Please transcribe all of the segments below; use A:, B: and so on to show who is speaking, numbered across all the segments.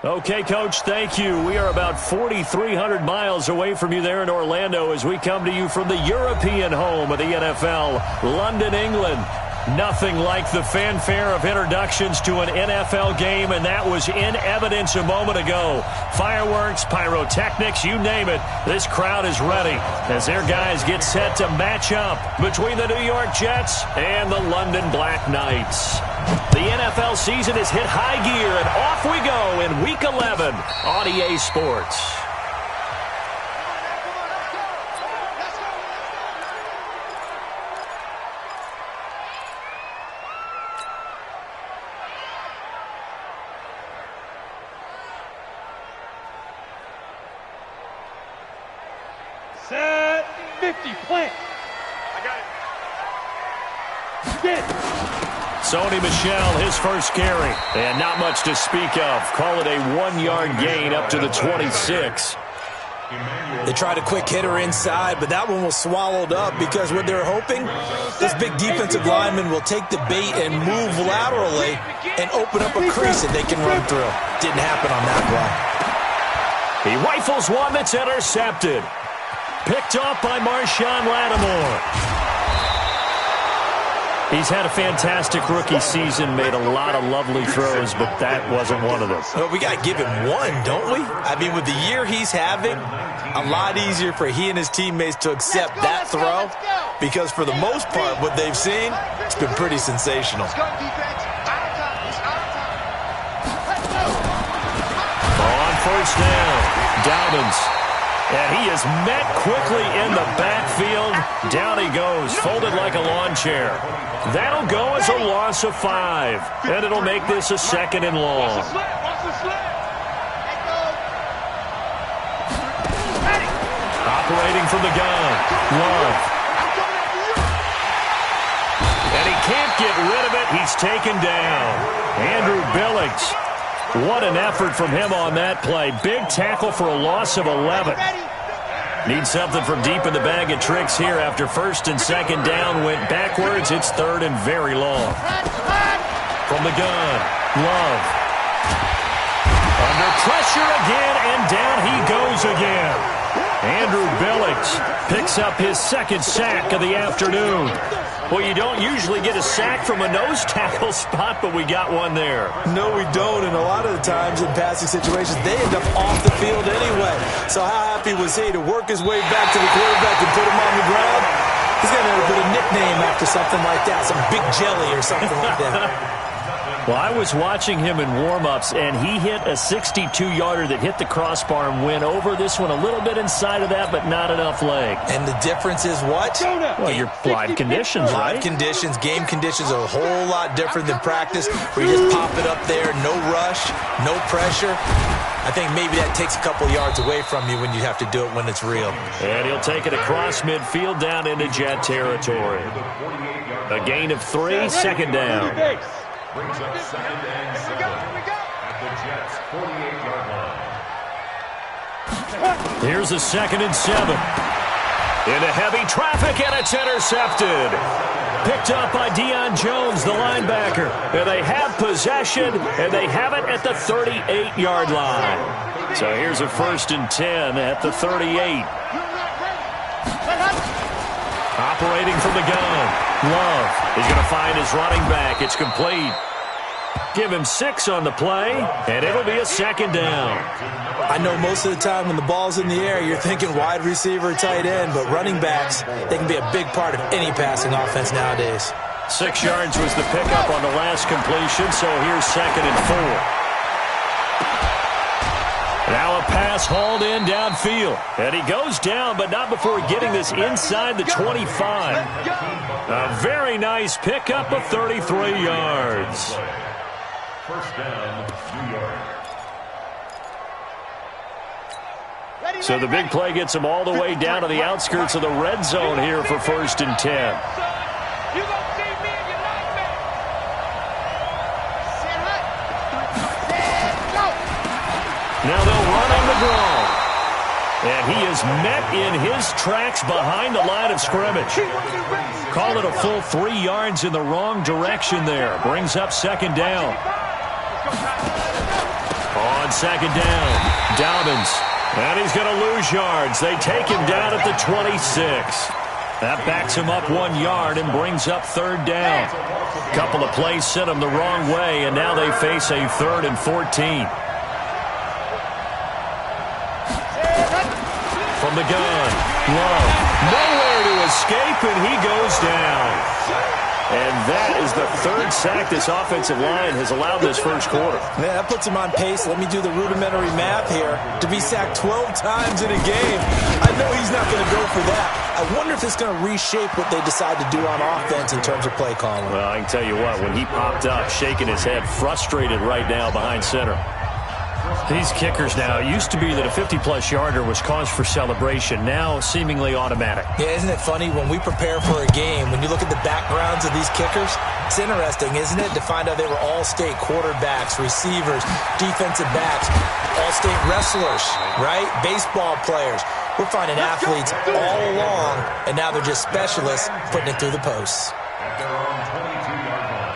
A: Okay, Coach, thank you. We are about 4,300 miles away from you there in Orlando as we come to you from the European home of the NFL, London, England. Nothing like the fanfare of introductions to an NFL game, and that was in evidence a moment ago. Fireworks, pyrotechnics, you name it. This crowd is ready as their guys get set to match up between the New York Jets and the London Black Knights. The NFL season has hit high gear, and off we go in Week 11 on EA Sports.
B: Set 50, plant. I got it. Get it.
A: Sony Michel, his first carry, and not much to speak of. Call it a 1-yard gain up to the 26.
C: They tried a quick hitter inside, but that one was swallowed up because what they're hoping, this big defensive lineman will take the bait and move laterally and open up a crease that they can run through. Didn't happen on that play.
A: He rifles one that's intercepted. Picked off by Marshawn Lattimore. He's had a fantastic rookie season, made a lot of lovely throws, but that wasn't one of them.
C: Well, we got to give him one, don't we? I mean, with the year he's having, a lot easier for he and his teammates to accept that throw because for the most part, what they've seen, it's been pretty sensational.
A: On first down, Dobbins. And he is met quickly in the backfield. Down he goes, folded like a lawn chair. That'll go as a loss of 5. And it'll make this a 2nd and long. Operating from the gun, Love. And he can't get rid of it. He's taken down. Andrew Billings. What an effort from him on that play. Big tackle for a loss of 11. Need something from deep in the bag of tricks here after 1st and 2nd down. Went backwards. It's 3rd and very long. From the gun, Love. Under pressure again, and down he goes again. Andrew Billings picks up his 2nd sack of the afternoon. Well, you don't usually get a sack from a nose tackle spot, but we got one there.
C: No, we don't, and a lot of the times in passing situations, they end up off the field anyway. So how happy was he to work his way back to the quarterback and put him on the ground? He's going to put a nickname after something like that, some Big Jelly or something like that.
A: Well, I was watching him in warm-ups, and he hit a 62-yarder that hit the crossbar and went over this one a little bit inside of that, but not enough leg.
C: And the difference is what?
A: Well, your live conditions, right?
C: Live conditions, game conditions are a whole lot different than practice, where you just pop it up there, no rush, no pressure. I think maybe that takes a couple yards away from you when you have to do it when it's real.
A: And he'll take it across midfield down into Jet territory. A gain of 3, 2nd down.
D: Brings up 2nd and 7 at the Jets' 48-yard line.
A: Here's a 2nd and 7. Into heavy traffic, and it's intercepted. Picked up by Deion Jones, the linebacker. And they have possession, and they have it at the 38-yard line. So here's a 1st and 10 at the 38. Operating from the gun. Love is going to find his running back. It's complete. Give him 6 on the play, and it'll be a 2nd down.
C: I know most of the time when the ball's in the air, you're thinking wide receiver, tight end, but running backs, they can be a big part of any passing offense nowadays.
A: 6 yards was the pickup on the last completion, so here's 2nd and 4. Now a pass hauled in downfield. And he goes down, but not before getting this inside the 25. A very nice pickup of 33 yards.
D: 1st down, New York.
A: So the big play gets him all the way down to the outskirts of the red zone here for 1st and 10. Now they'll run on the draw. And he is met in his tracks behind the line of scrimmage. Call it a full 3 yards in the wrong direction there. Brings up 2nd down. On second down, Dobbins. And he's going to lose yards. They take him down at the 26. That backs him up 1 yard and brings up third down. A couple of plays sent him the wrong way, and now they face a 3rd and 14. From the gun, Love. Nowhere to escape, and he goes down. And that is the 3rd sack this offensive line has allowed this first quarter.
C: Man, that puts him on pace. Let me do the rudimentary math here. To be sacked 12 times in a game, I know he's not going to go for that. I wonder if it's going to reshape what they decide to do on offense in terms of play calling.
A: Well, I can tell you what, when he popped up, shaking his head, frustrated right now behind center. These kickers now, it used to be that a 50-plus yarder was cause for celebration. Now, seemingly automatic.
C: Yeah, isn't it funny? When we prepare for a game, when you look at the backgrounds of these kickers, it's interesting, isn't it, to find out they were all-state quarterbacks, receivers, defensive backs, all-state wrestlers, right? Baseball players. We're finding athletes all along, and now they're just specialists putting it through the posts.
D: At their own 22-yard line.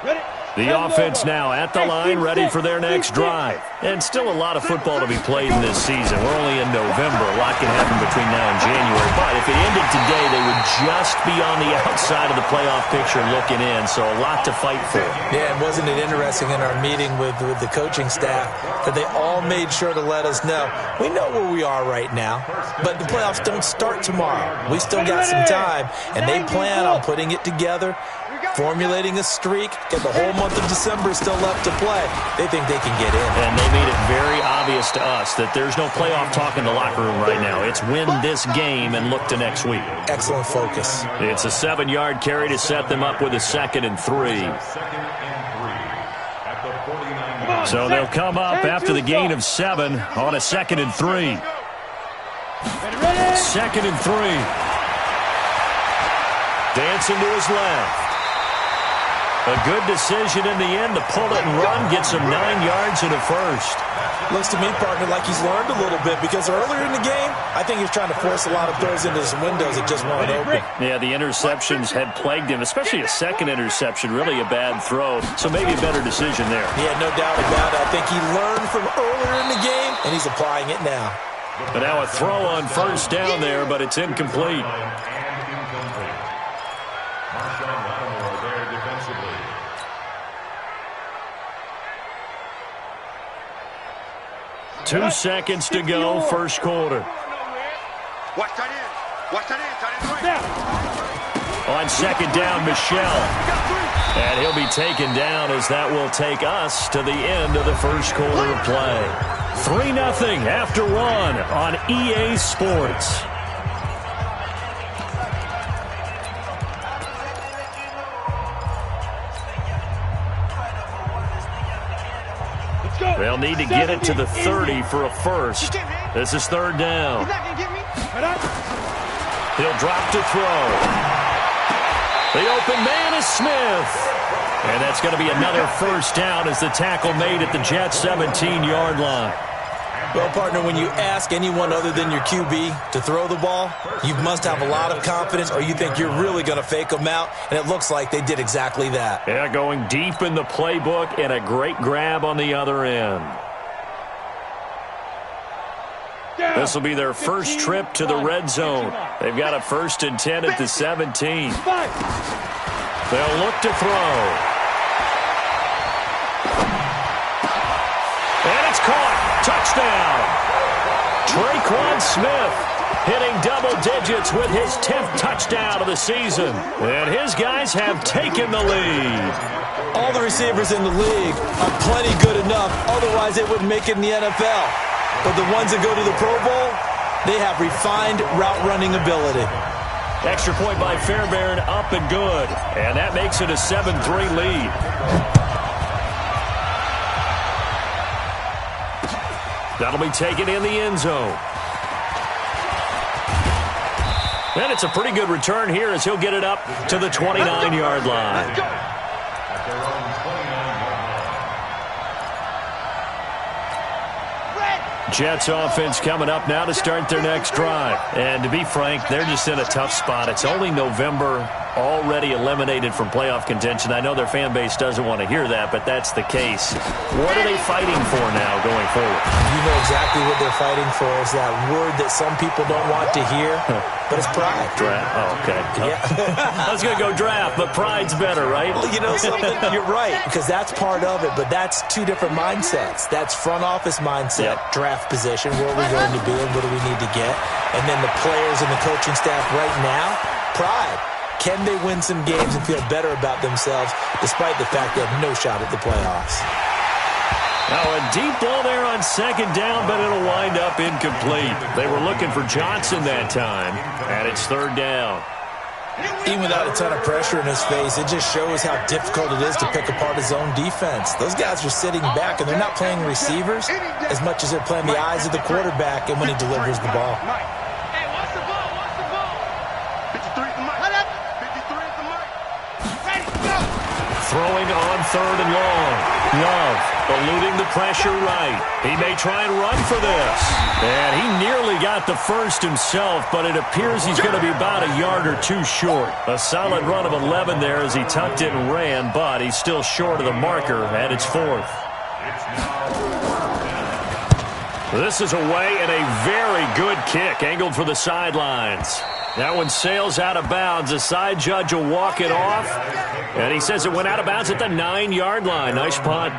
B: Ready?
A: The offense now at the line, ready for their next drive. And still a lot of football to be played in this season. We're only in November. A lot can happen between now and January. But if it ended today, they would just be on the outside of the playoff picture looking in. So a lot to fight for.
C: Yeah, and wasn't it interesting in our meeting with the coaching staff that they all made sure to let us know, we know where we are right now, but the playoffs don't start tomorrow. We still got some time, and they plan on putting it together, formulating a streak, get the whole month of December still left to play. They think they can get in.
A: And they made it very obvious to us that there's no playoff talk in the locker room right now. It's win this game and look to next week.
C: Excellent focus.
A: It's a 7-yard carry to set them up with a 2nd and 3. So they'll come up after the gain of 7 on a 2nd and 3. 2nd and 3. Dancing to his left. A good decision in the end to pull it and run, gets him 9 yards and a first.
C: Looks to me, partner, like he's learned a little bit because earlier in the game, I think he was trying to force a lot of throws into some windows that just weren't open.
A: Yeah, the interceptions had plagued him, especially a second interception, really a bad throw. So maybe a better decision there.
C: Yeah, no doubt about it. I think he learned from earlier in the game, and he's applying it now.
A: But now a throw on first down there, but it's incomplete.
D: Marshawn Lattimore there defensively.
A: Two seconds to go, first quarter.
B: Watch that in. Watch that in. Tight end right.
A: On second down, Michelle. And he'll be taken down as that will take us to the end of the first quarter of play. 3-0 after 1 on EA Sports. They'll need to get it to the 30 for a first. This is third down. He'll drop to throw. The open man is Smith. And that's going to be another first down as the tackle made at the Jets' 17-yard line.
C: Well, partner, when you ask anyone other than your QB to throw the ball, you must have a lot of confidence or you think you're really going to fake them out, and it looks like they did exactly that.
A: Yeah, going deep in the playbook and a great grab on the other end. This will be their first trip to the red zone. They've got a 1st and 10 at the 17. They'll look to throw. And it's caught. Touchdown. Traquan Smith hitting double digits with his 10th touchdown of the season. And his guys have taken the lead.
C: All the receivers in the league are plenty good enough. Otherwise, they wouldn't make it in the NFL. But the ones that go to the Pro Bowl, they have refined route running ability.
A: Extra point by Fairbairn, up and good. And that makes it a 7-3 lead. That'll be taken in the end zone. And it's a pretty good return here as he'll get it up to the 29-yard line.
D: At their own 29-yard line.
A: Jets offense coming up now to start their next drive. And to be frank, they're just in a tough spot. It's only November. already eliminated from playoff contention. I know their fan base doesn't want to hear that, but that's the case. What are they fighting for now going forward?
C: You know exactly what they're fighting for. Is that word that some people don't want to hear, but it's pride.
A: Draft. Oh, okay.
C: Yeah.
A: I was going to go draft, but pride's better, right?
C: Well, you know something? You're right, because that's part of it, but that's two different mindsets. That's front office mindset, draft position, where are we going to be and what do we need to get? And then the players and the coaching staff right now, pride. Can they win some games and feel better about themselves despite the fact they have no shot at the playoffs?
A: Now a deep ball there on second down, but it'll wind up incomplete. They were looking for Johnson that time, and it's third down.
C: Even without a ton of pressure in his face, it just shows how difficult it is to pick apart his own defense. Those guys are sitting back, and they're not playing receivers as much as they're playing the eyes of the quarterback and when he delivers the ball.
A: Throwing on third and long. Love eluding the pressure right. He may try and run for this. And he nearly got the first himself, but it appears he's going to be about a yard or two short. A solid run of 11 there as he tucked it and ran, but he's still short of the marker, and it's fourth. This is away and a very good kick, angled for the sidelines. That one sails out of bounds. The side judge will walk it off. And he says it went out of bounds at the 9-yard line. Nice punt.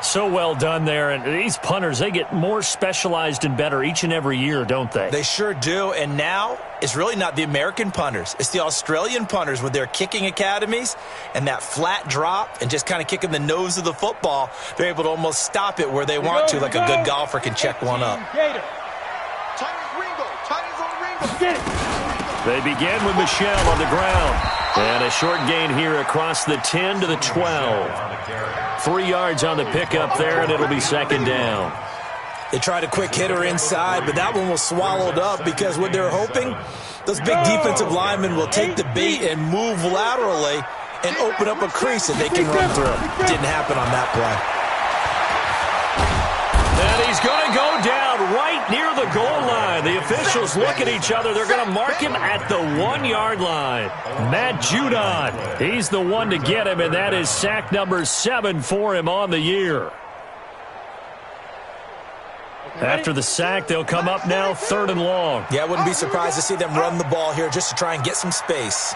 A: So well done there. And these punters, they get more specialized and better each and every year, don't they?
C: They sure do. And now it's really not the American punters. It's the Australian punters with their kicking academies and that flat drop and just kind of kicking the nose of the football. They're able to almost stop it where they want to, like a good golfer can check one up.
A: They begin with Michel on the ground. And a short gain here across the 10 to the 12. 3 yards on the pickup there, and it'll be second down.
C: They tried a quick hitter inside, but that one was swallowed up because what they're hoping, those big defensive linemen will take the bait and move laterally and open up a crease that they can run through. Didn't happen on that play.
A: And he's going to go down right near the goal line. The officials look at each other. They're going to mark him at the 1-yard line. Matt Judon, he's the one to get him, and that is sack number 7 for him on the year. After the sack, they'll come up now third and long.
C: Yeah, I wouldn't be surprised to see them run the ball here just to try and get some space.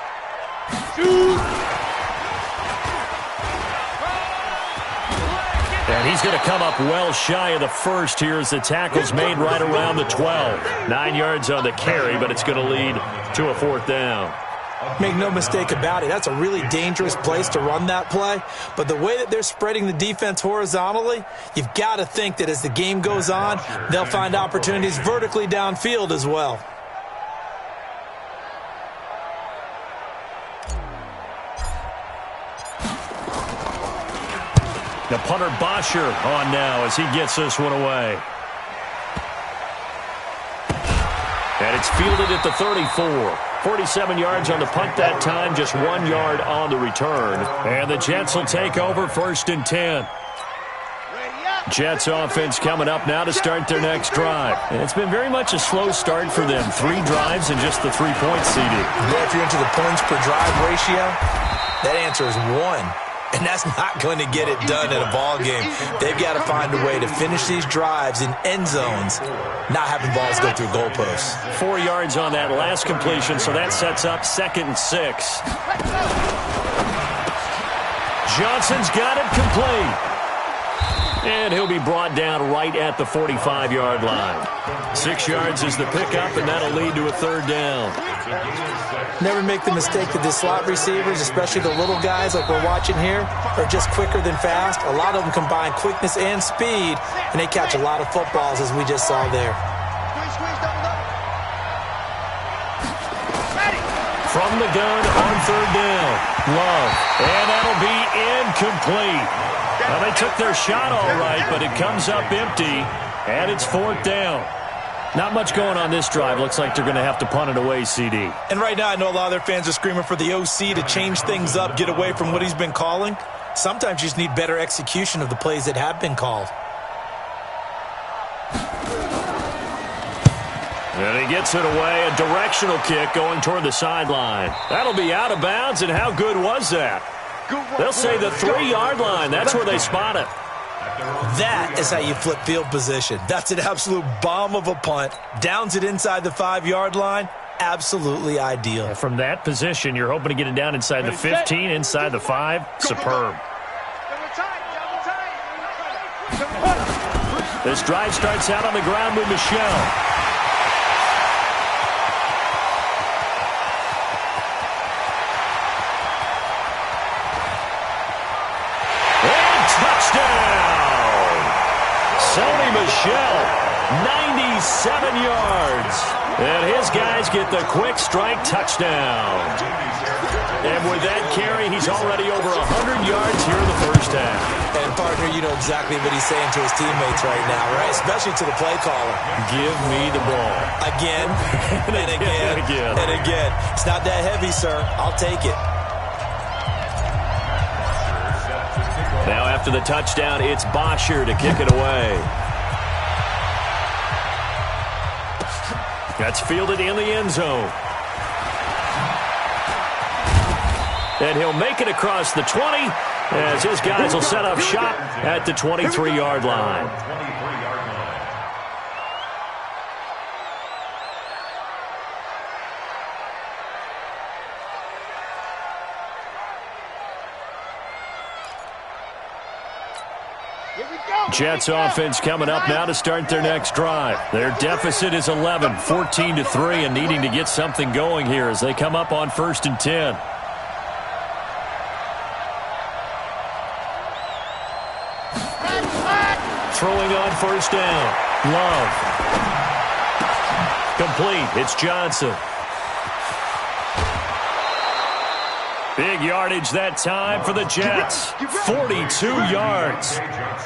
A: And he's going to come up well shy of the first here as the tackle's made right around the 12. 9 yards on the carry, but it's going to lead to a fourth down.
C: Make no mistake about it, that's a really dangerous place to run that play. But the way that they're spreading the defense horizontally, you've got to think that as the game goes on, they'll find opportunities vertically downfield as well.
A: The punter Bosher on now as he gets this one away. And it's fielded at the 34. 47 yards on the punt that time, just 1 yard on the return. And the Jets will take over first and 10. Jets offense coming up now to start their next drive. And it's been very much a slow start for them. 3 drives and just the 3 points CD.
C: Yeah, if you're into the points per drive ratio, that answer is 1. And that's not going to get it done in a ball game. They've got to find a way to finish these drives in end zones, not having balls go through goalposts.
A: 4 yards on that last completion, so that sets up 2nd and 6. Johnson's got it complete. And he'll be brought down right at the 45-yard line. 6 yards is the pickup, and that'll lead to a third down.
C: Never make the mistake that the slot receivers, especially the little guys like we're watching here, are just quicker than fast. A lot of them combine quickness and speed, and they catch a lot of footballs, as we just saw there.
A: From the gun on third down, Love. And that'll be incomplete. Well, they took their shot all right, but it comes up empty, and it's fourth down. Not much going on this drive. Looks like they're going to have to punt it away, CD.
C: And right now I know a lot of their fans are screaming for the OC to change things up, get away from what he's been calling. Sometimes you just need better execution of the plays that have been called.
A: And he gets it away, a directional kick going toward the sideline. That'll be out of bounds, and how good was that? They'll say the 3-yard line. That's where they spot it.
C: That is how you flip field position. That's an absolute bomb of a punt. Downs it inside the 5-yard line. Absolutely ideal.
A: And from that position, you're hoping to get it down inside the 15, inside the 5. Superb. This drive starts out on the ground with Michel. Sony Michel, 97 yards. And his guys get the quick strike touchdown. And with that carry, he's already over 100 yards here in the first half.
C: And, partner, you know exactly what he's saying to his teammates right now, right? Especially to the play caller.
A: Give me the ball.
C: Again, and again, and again. It's not that heavy, sir. I'll take it.
A: Now after the touchdown, it's Bosher to kick it away. That's fielded in the end zone. And he'll make it across the 20 as his guys will set up shop at the 23-yard line. Jets offense coming up now to start their next drive. Their deficit is 11, 14-3, and needing to get something going here as they come up on 1st and 10. Throwing on 1st down. Love. Complete. It's Johnson. Big yardage that time for the Jets. 42 yards.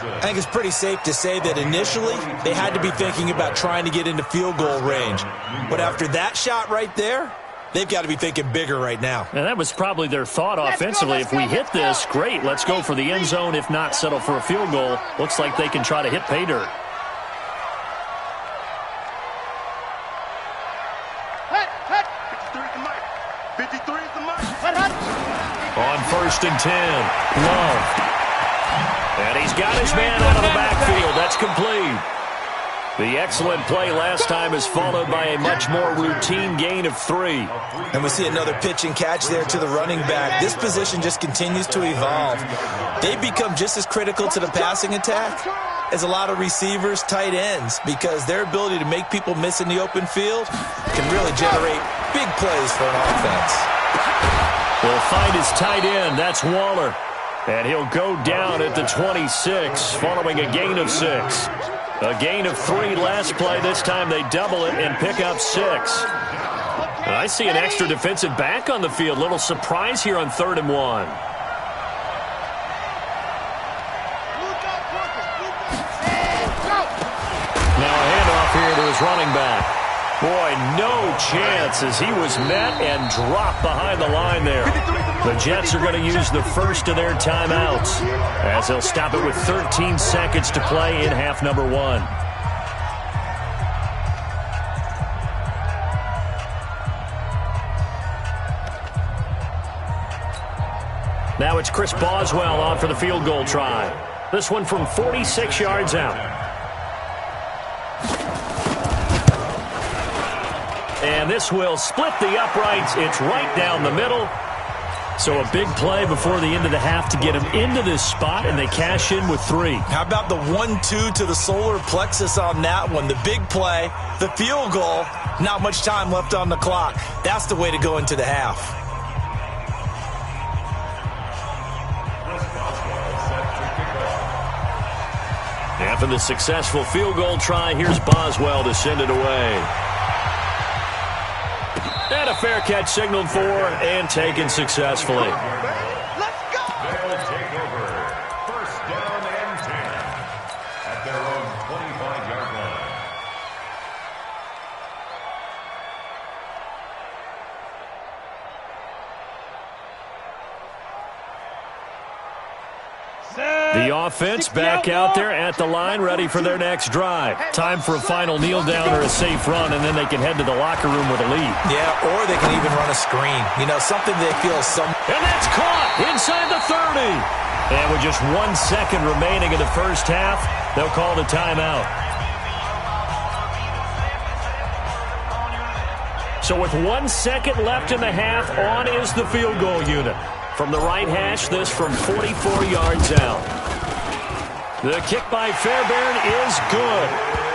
C: I think it's pretty safe to say that initially they had to be thinking about trying to get into field goal range. But after that shot right there, they've got to be thinking bigger right now.
A: And that was probably their thought offensively. If we hit this, great. Let's go for the end zone. If not, settle for a field goal. Looks like they can try to hit pay dirt. On 1st and 10, Love. And he's got his man out of the backfield. That's complete. The excellent play last time is followed by a much more routine gain of 3.
C: And we see another pitch and catch there to the running back. This position just continues to evolve. They become just as critical to the passing attack as a lot of receivers, tight ends, because their ability to make people miss in the open field can really generate big plays for an offense.
A: He'll find his tight end. That's Waller. And he'll go down at the 26 following a gain of 6. A gain of 3 last play. This time they double it and pick up 6. And I see an extra defensive back on the field. Little surprise here on 3rd and 1. Now a handoff here to his running back. Boy, no chance as he was met and dropped behind the line there. The Jets are going to use the first of their timeouts as they'll stop it with 13 seconds to play in half number 1. Now it's Chris Boswell on for the field goal try. This one from 46 yards out. And this will split the uprights. It's right down the middle. So a big play before the end of the half to get him into this spot, and they cash in with 3.
C: How about the 1-2 to the solar plexus on that one? The big play, the field goal, not much time left on the clock. That's the way to go into the half.
A: After the successful field goal try, here's Boswell to send it away. And a fair catch signaled for and taken successfully.
D: Let's go! They'll take over. 1st down and 10 at their own 25-yard line.
A: The The offense back out there at the line, ready for their next drive. Time for a final kneel down or a safe run, and then they can head to the locker room with a lead.
C: Yeah, or they can even run a screen. You know, something they feel some...
A: And that's caught inside the 30. And with just 1 second remaining in the first half, they'll call the timeout. So with 1 second left in the half, on is the field goal unit. From the right hash, this from 44 yards out. The kick by Fairbairn is good.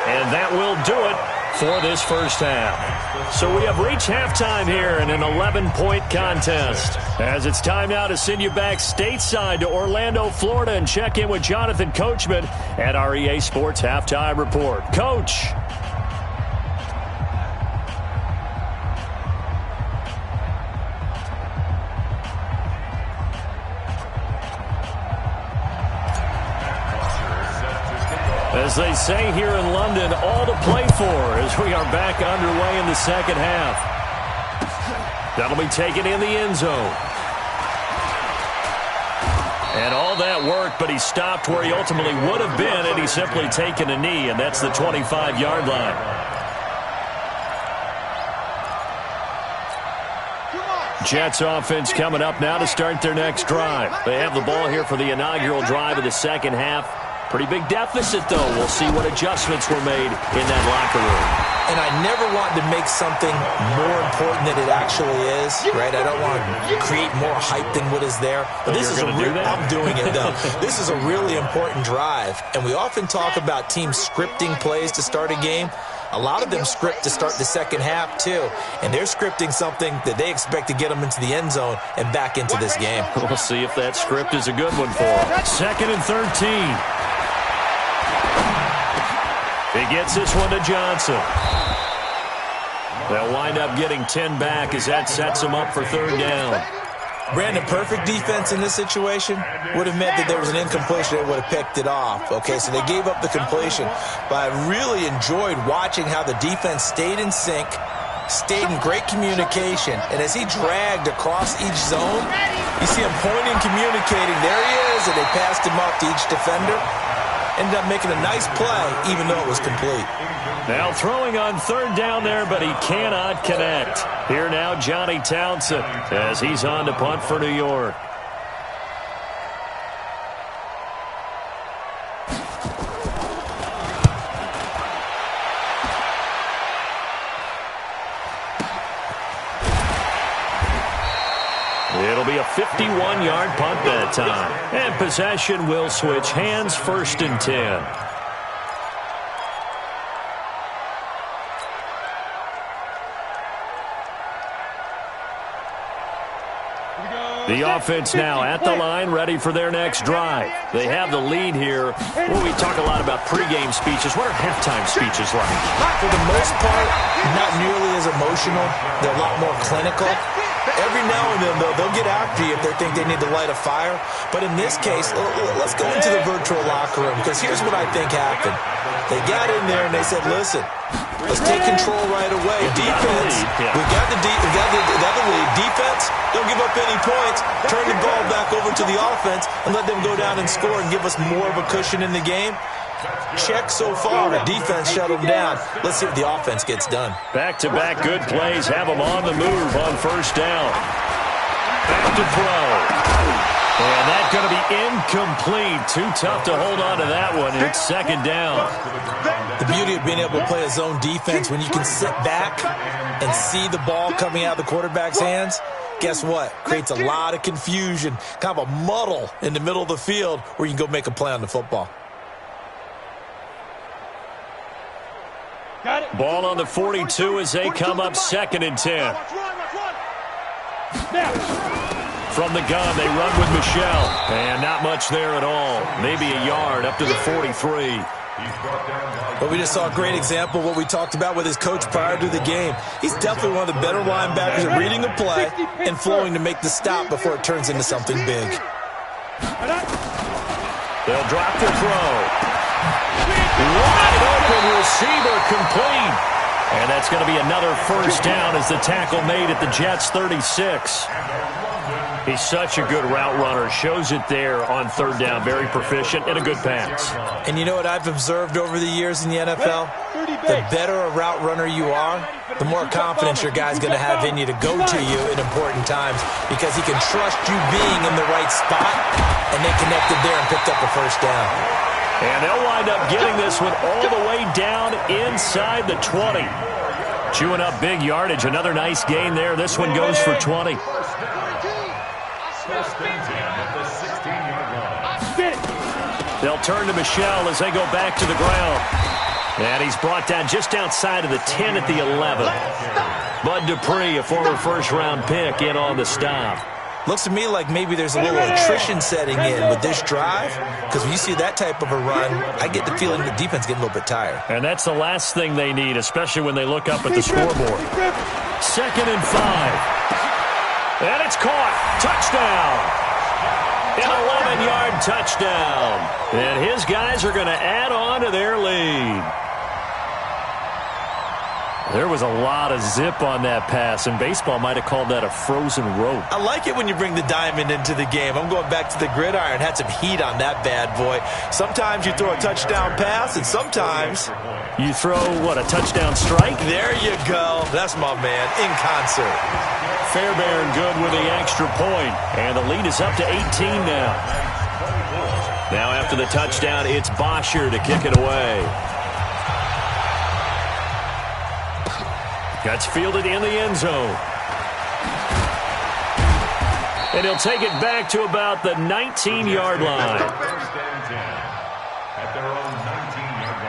A: And that will do it for this first half. So we have reached halftime here in an 11-point contest. As it's time now to send you back stateside to Orlando, Florida, and check in with Jonathan Coachman at our EA Sports Halftime Report. Coach. As they say here in London, all to play for as we are back underway in the second half. That'll be taken in the end zone. And all that work, but he stopped where he ultimately would have been, and he's simply taken a knee, and that's the 25-yard line. Jets offense coming up now to start their next drive. They have the ball here for the inaugural drive of the second half. Pretty big deficit, though. We'll see what adjustments were made in that locker room.
C: And I never want to make something more important than it actually is, right? I don't want to create more hype than what is there. But this is I'm doing it, though. This is a really important drive. And we often talk about teams scripting plays to start a game. A lot of them script to start the second half, too. And they're scripting something that they expect to get them into the end zone and back into this game.
A: We'll see if that script is a good one for them. 2nd and 13. He gets this one to Johnson. They'll wind up getting 10 back as that sets them up for 3rd down.
C: Brandon, perfect defense in this situation would have meant that there was an incompletion that would have picked it off. Okay, so they gave up the completion. But I really enjoyed watching how the defense stayed in sync, stayed in great communication. And as he dragged across each zone, you see him pointing, communicating. There he is, and they passed him up to each defender. Ended up making a nice play, even though it was complete.
A: Now throwing on 3rd down there, but he cannot connect. Here now, Johnny Townsend, as he's on to punt for New York. It'll be a 51-yard punt that time. And possession will switch hands, 1st and 10. The offense now at the line, ready for their next drive. They have the lead here. Well, we talk a lot about pregame speeches. What are halftime speeches like?
C: For the most part, not nearly as emotional. They're a lot more clinical. Every now and then, though, they'll get after you if they think they need to light a fire. But in this case, let's go into the virtual locker room, because here's what I think happened. They got in there and they said, listen, let's take control right away. Defense, we got the lead. Defense, don't give up any points. Turn the ball back over to the offense and let them go down and score and give us more of a cushion in the game. Check so far. The defense shut them down. Let's see if the offense gets done.
A: Back-to-back good plays have them on the move on 1st down. Back to throw. And that's going to be incomplete. Too tough to hold on to that one. It's 2nd down.
C: The beauty of being able to play a zone defense, when you can sit back and see the ball coming out of the quarterback's hands, guess what? Creates a lot of confusion, kind of a muddle in the middle of the field where you can go make a play on the football.
A: Ball on the 42 as they come up 2nd and 10. From the gun, they run with Michelle. And not much there at all. Maybe a yard up to the 43.
C: But we just saw a great example of what we talked about with his coach prior to the game. He's definitely one of the better linebackers at reading a play and flowing to make the stop before it turns into something big.
A: They'll drop the throw. Wide open receiver complete. And that's going to be another 1st down as the tackle made at the Jets' 36. He's such a good route runner. Shows it there on third down. Very proficient and a good pass.
C: And you know what I've observed over the years in the NFL? The better a route runner you are, the more confidence your guy's going to have in you to go to you in important times because he can trust you being in the right spot, and they connected there and picked up a first down.
A: And they'll wind up getting this one all the way down inside the 20. Chewing up big yardage. Another nice gain there. This one goes for 20. They'll turn to Michel as they go back to the ground. And he's brought down just outside of the 10 at the 11. Bud Dupree, a former first-round pick, in on the stop.
C: Looks to me like maybe there's a little attrition setting in with this drive, because when you see that type of a run, I get the feeling the defense getting a little bit tired.
A: And that's the last thing they need, especially when they look up at the scoreboard. 2nd and 5. And it's caught. Touchdown. An 11-yard touchdown. And his guys are going to add on to their lead. There was a lot of zip on that pass, and baseball might have called that a frozen rope.
C: I like it when you bring the diamond into the game. I'm going back to the gridiron. Had some heat on that bad boy. Sometimes you throw a touchdown pass, and sometimes
A: you throw, what, a touchdown strike?
C: There you go. That's my man, in concert.
A: Fairbairn good with the extra point, and the lead is up to 18 now. Now after the touchdown, it's Bosher to kick it away. That's fielded in the end zone. And he'll take it back to about the 19-yard line.
D: First and 10 at their own 19-yard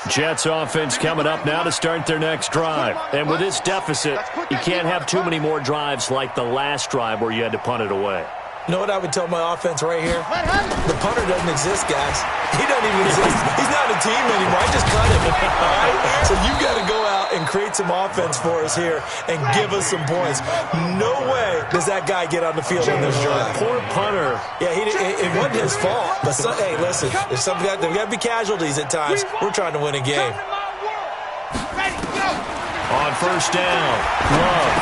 D: line.
A: Jets offense coming up now to start their next drive. And with this deficit, you can't have too many more drives like the last drive where you had to punt it away.
C: You know what I would tell my offense right here? The punter doesn't exist, guys. He doesn't even exist. He's not a team anymore. I just cut him. All right? So you got to go out and create some offense for us here and give us some points. No way does that guy get on the field on this drive.
A: Poor punter.
C: Yeah, it wasn't his fault. But, hey, listen, there's got to be casualties at times. We're trying to win a game.
A: On first down, Love.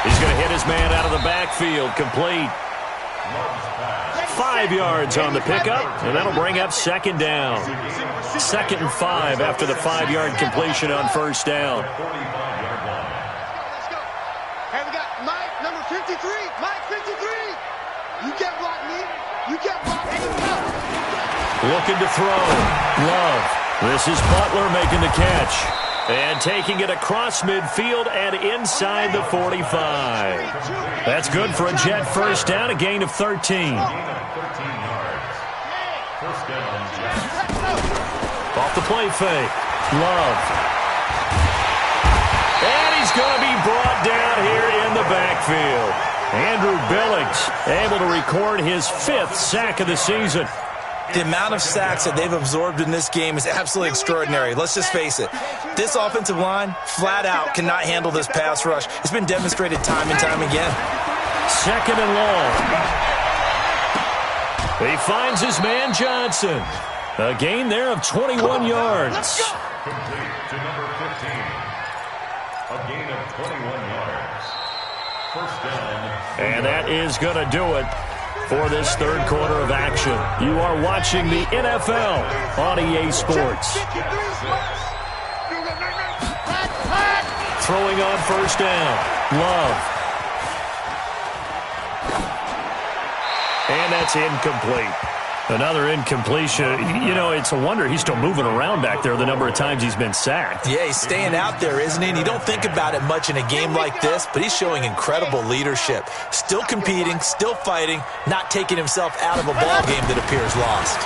A: He's going to hit his man out of the backfield, complete. 5 yards on the pickup, and that'll bring up 2nd down. 2nd and 5 after the 5-yard completion on first down.
B: Hey, we got Mike, number 53. Mike, 53. You can't block me. You can't block me.
A: Looking to throw. Love. This is Butler making the catch. And taking it across midfield and inside the 45. That's good for a Jet first down, a gain of 13.
D: First down, Jets.
A: Off the play fake. Love. And he's going to be brought down here in the backfield. Andrew Billings able to record his 5th sack of the season.
C: The amount of sacks that they've absorbed in this game is absolutely extraordinary. Let's just face it. This offensive line, flat out, cannot handle this pass rush. It's been demonstrated time and time again.
A: 2nd and long. He finds his man Johnson. A gain there of 21 yards.
D: Complete to number 15. A gain of 21 yards. First down.
A: And that is going to do it for this third quarter of action. You are watching the NFL on EA Sports. Throwing on first down. Love. And that's incomplete. Another incompletion. You know, it's a wonder he's still moving around back there the number of times he's been sacked.
C: Yeah, he's staying out there, isn't he? And you don't think about it much in a game like this, but he's showing incredible leadership. Still competing, still fighting, not taking himself out of a ball game that appears lost.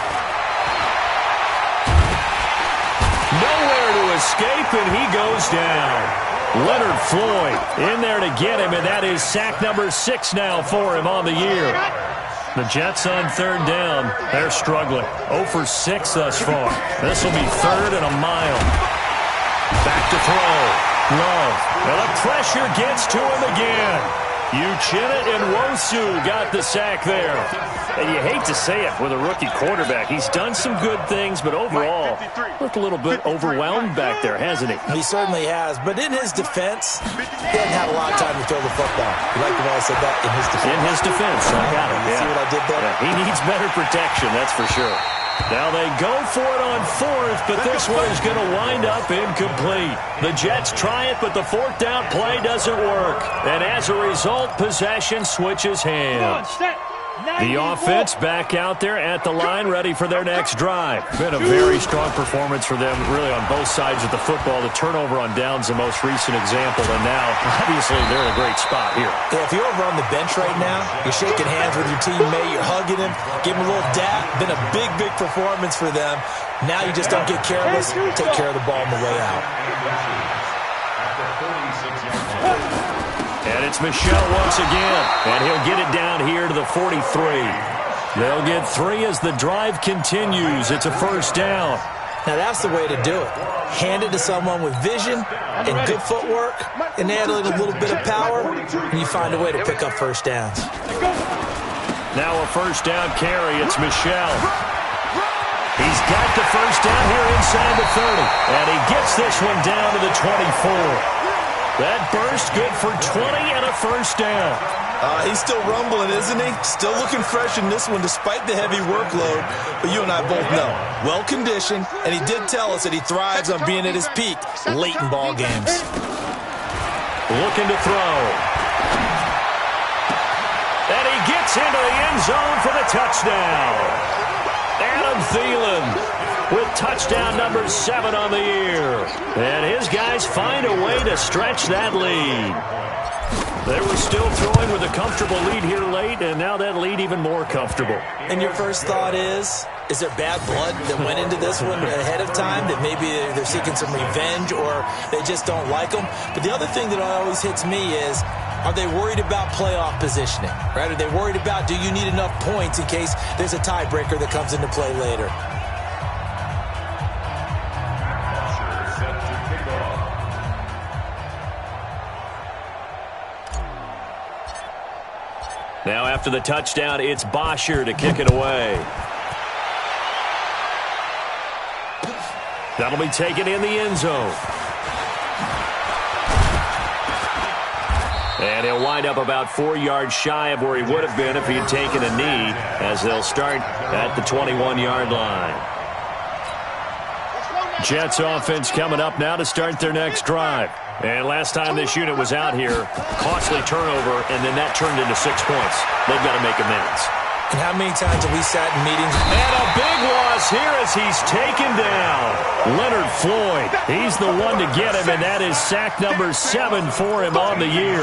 A: Nowhere to escape, and he goes down. Leonard Floyd in there to get him, and that is sack number 6 now for him on the year. The Jets on third down. They're struggling. 0 for 6 thus far. This will be 3rd and a mile. Back to throw. Love. Well, the pressure gets to him again. Uchenna Nwosu got the sack there. And you hate to say it with a rookie quarterback. He's done some good things, but overall, looked a little bit overwhelmed back there, hasn't he?
C: He certainly has. But in his defense, he hasn't had a lot of time to throw the football. You like the way I said that? In his defense.
A: In his defense. I got it.
C: You see what I did there?
A: Yeah, he needs better protection, that's for sure. Now they go for it on fourth, but this one is going to wind up incomplete. The Jets try it, but the fourth down play doesn't work. And as a result, possession switches hands. The offense back out there at the line, ready for their next drive. Been a very strong performance for them, really, on both sides of the football. The turnover on downs, the most recent example, and now, obviously, they're in a great spot here.
C: Yeah, if you're over on the bench right now, you're shaking hands with your teammate, you're hugging him, give him a little dap. Been a big, big performance for them. Now you just don't get careless, take care of the ball on the way out.
A: And it's Michel once again, and he'll get it down here to the 43. They'll get 3 as the drive continues. It's a first down.
C: Now that's the way to do it. Hand it to someone with vision and good footwork, and add a little bit of power, and you find a way to pick up first downs.
A: Now a first down carry. It's Michel. He's got the first down here inside the 30, and he gets this one down to the 24. That burst good for 20 and a first down.
C: He's still rumbling, isn't he? Still looking fresh in this one despite the heavy workload. But you and I both know, well-conditioned, and he did tell us that he thrives on being at his peak late in ball games.
A: Looking to throw. And he gets into the end zone for the touchdown. Adam Thielen with touchdown number 7 on the year. And his guys find a way to stretch that lead. They were still throwing with a comfortable lead here late, and now that lead even more comfortable.
C: And your first thought is there bad blood that went into this one ahead of time, that maybe they're seeking some revenge or they just don't like them? But the other thing that always hits me is, are they worried about playoff positioning? Right? Are they worried about, do you need enough points in case there's a tiebreaker that comes into play later?
A: Now after the touchdown, it's Bosher to kick it away. That'll be taken in the end zone. And he'll wind up about 4 yards shy of where he would have been if he had taken a knee, as they'll start at the 21-yard line. Jets offense coming up now to start their next drive. And last time this unit was out here, costly turnover, and then that turned into 6 points. They've got to make amends.
C: And how many times have we sat in meetings?
A: And a big loss here as he's taken down. Leonard Floyd, he's the one to get him, and that is sack number 7 for him on the year.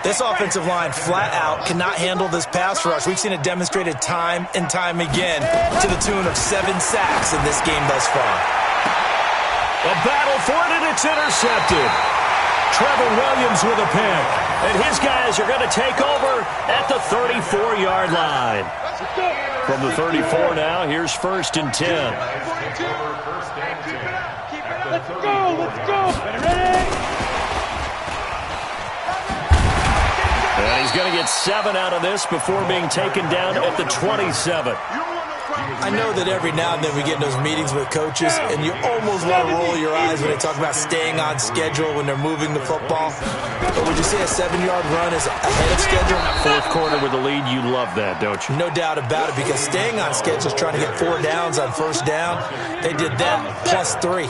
C: This offensive line flat out cannot handle this pass rush. We've seen it demonstrated time and time again to the tune of 7 sacks in this game thus far.
A: A battle for it, and it's intercepted. Trevor Williams with a pick. And his guys are going to take over at the 34-yard line. From the 34 now, here's 1st and 10.
B: Let's go. Ready?
A: And he's going to get 7 out of this before being taken down at the 27.
C: I know that every now and then we get in those meetings with coaches, and you almost want to roll your eyes when they talk about staying on schedule when they're moving the football. But would you say a 7-yard run is ahead of schedule?
A: 4th quarter with the lead, you love that, don't you?
C: No doubt about it, because staying on schedule is trying to get 4 downs on first down. They did that plus 3.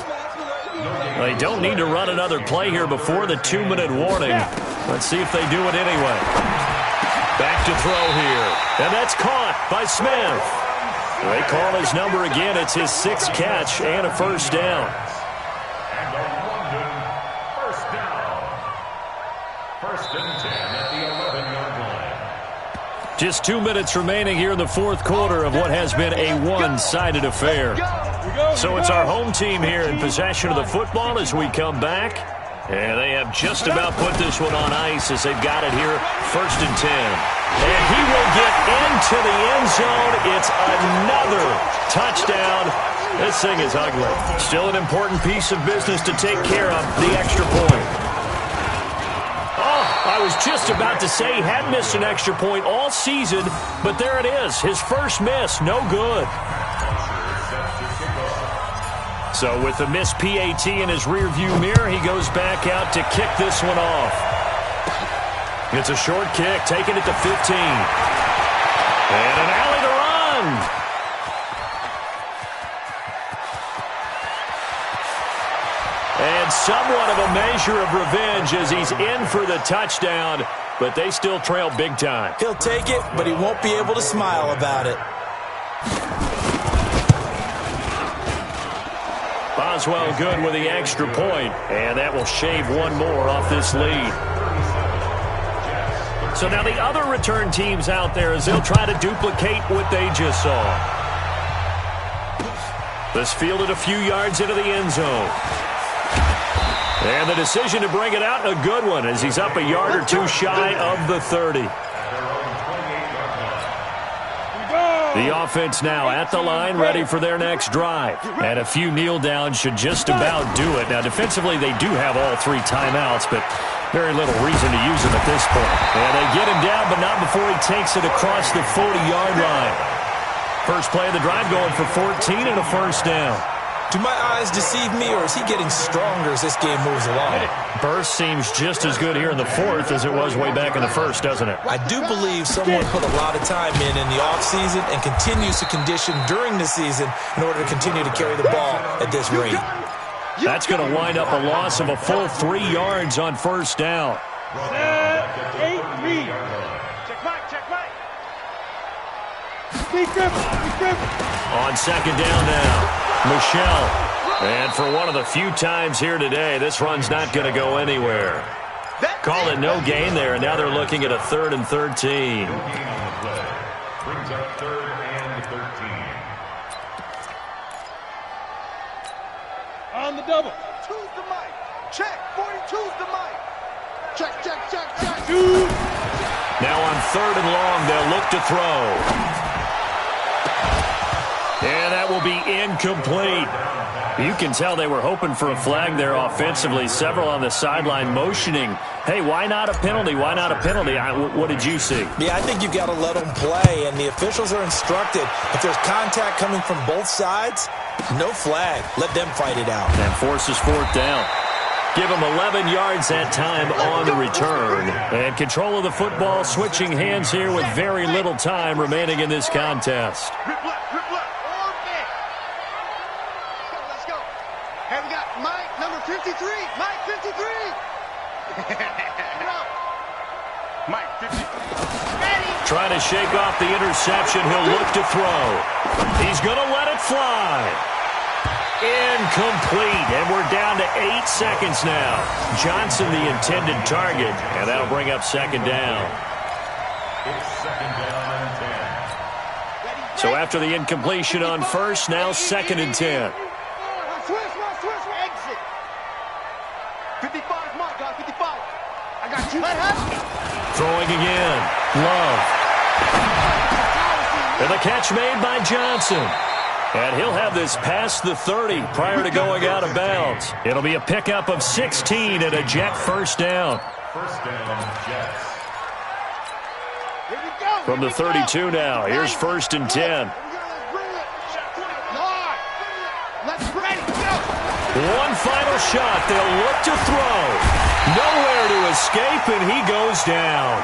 A: They don't need to run another play here before the 2-minute warning. Let's see if they do it anyway. Back to throw here. And that's caught by Smith. They call his number again. It's his 6th catch and a first down.
D: And a London first down. 1st and 10 at the 11-yard line.
A: Just 2 minutes remaining here in the 4th quarter of what has been a one-sided affair. So it's our home team here in possession of the football as we come back. And they have just about put this one on ice as they've got it here, 1st and 10. And he will get into the end zone. It's another touchdown. This thing is ugly. Still an important piece of business to take care of, the extra point. Oh, I was just about to say he hadn't missed an extra point all season, but there it is. His first miss, no good. So with the missed PAT in his rearview mirror, he goes back out to kick this one off. It's a short kick, taking it to 15. And an alley to run. And somewhat of a measure of revenge as he's in for the touchdown, but they still trail big time.
C: He'll take it, but he won't be able to smile about it.
A: Boswell good with the extra point, and that will shave one more off this lead. So now the other return teams out there as they'll try to duplicate what they just saw. This fielded a few yards into the end zone. And the decision to bring it out, a good one, as he's up a yard or two shy of the 30. The offense now at the line, ready for their next drive. And a few kneel downs should just about do it. Now, defensively, they do have all three timeouts, but very little reason to use them at this point. And they get him down, but not before he takes it across the 40-yard line. First play of the drive going for 14 and a first down.
C: Do my eyes deceive me, or is he getting stronger as this game moves along?
A: Burst seems just as good here in the fourth as it was way back in the first, doesn't it?
C: I do believe someone put a lot of time in the offseason and continues to condition during the season in order to continue to carry the ball at this rate.
A: That's going to wind up a loss of a full 3 yards on first down.
B: 8-3. Check Mike. Big grip.
A: On second down now. Michelle. And for one of the few times here today, this run's not going to go anywhere. Call it no gain there, and now they're looking at a 3rd and 13.
D: Brings up 3rd and 13.
B: On the double. 2's the Mike. Check. 42's the Mike. Check.
A: Now on 3rd and long, they'll look to throw. And that will be incomplete. You can tell they were hoping for a flag there offensively. Several on the sideline motioning, hey, why not a penalty? Why not a penalty? What did you see?
C: Yeah, I think you got to let them play, and the officials are instructed. If there's contact coming from both sides, no flag. Let them fight it out.
A: And forces 4th down. Give them 11 yards that time on the return. And control of the football switching hands here with very little time remaining in this contest.
B: Rip left. Let's go. Hey, we got Mike, number 53. Mike, 53. Mike, 53.
A: Trying to shake off the interception. He'll look to throw. He's going to let it fly. Incomplete, and we're down to 8 seconds now. Johnson the intended target, and that'll bring up second down.
D: It's 2nd down and 10.
A: So after the incompletion on first, now 2nd and 10.
B: Switch, exit. 55, Mark, guys, 55. I got you.
A: Throwing again. Love. And the catch made by Johnson. And he'll have this past the 30 prior to going out of bounds. It'll be a pickup of 16 and a Jet first down.
D: First down, Jets.
B: Here we go.
A: From the 32 now, here's 1st and 10.
B: Let's bring it. Go.
A: One final shot. They'll look to throw. Nowhere to escape, and he goes down.